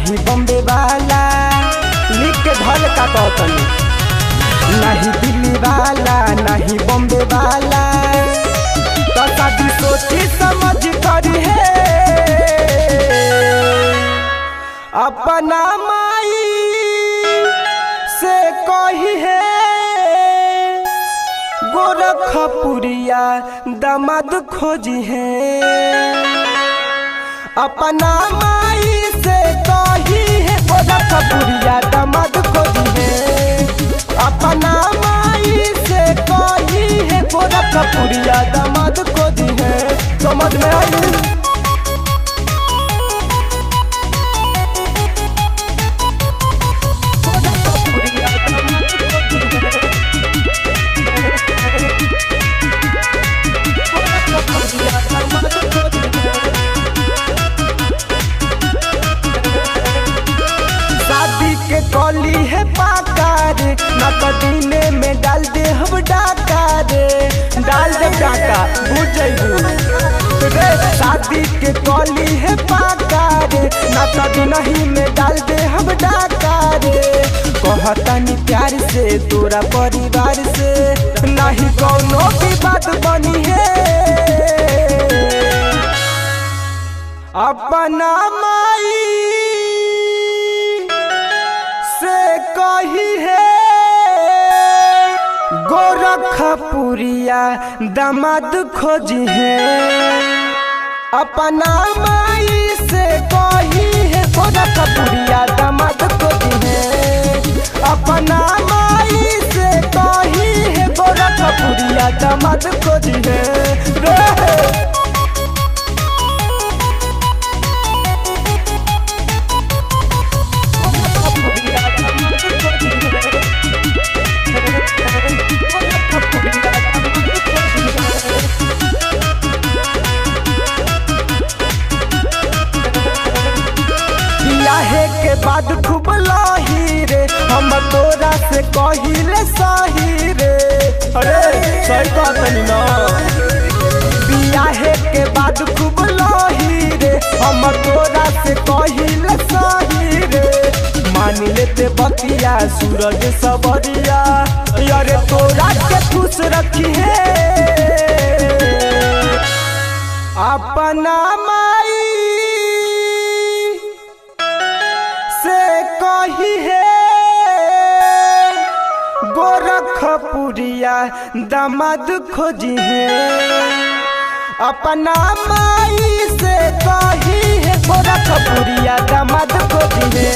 नहीं बॉम्बे वाला लिख के धल का कहतनी, नहीं दिल्ली वाला नहीं बॉम्बे वाला, तो शादी सोची समझ कर है अपना माई से कही है गोरखपुरिया दामाद खोजी है, अपना माई से कही है गोरखपुरिया दामाद खोजी है, अपना माई से कही है गोरखपुरिया दामाद खोजी है। समझ में आई? कली है पाकार न कदीने में डाल दे हम डाका रे, डाल दे डाका बुझेबू रे, शादी के कली है पाकार न कदीना ही में डाल दे हम डाका रे, कहतानी प्यार से तोरा परिवार से नहीं कौनो की बात बनी है, अपना माई कही है गोरखपुरिया दामाद खोजी है, अपना माई से कही है गोरखपुरिया दामाद खोजी है, अपना माई से कही है गोरखपुरिया दामाद खोजी है। के बाद खूब लाही रे हम तोरा से कहिले सही रे, अरे सही कहतनी ना, बियाहे के बाद खूब लाही रे हम तोरा से कहिले सही रे, मान लेते बतिया सूरज सबरिया यारे तोरा के खुश रखी है, अपना माई कही है गोरखपुरिया दामाद खोजी है, अपना माई से कही है गोरखपुरिया दामाद खोजी है।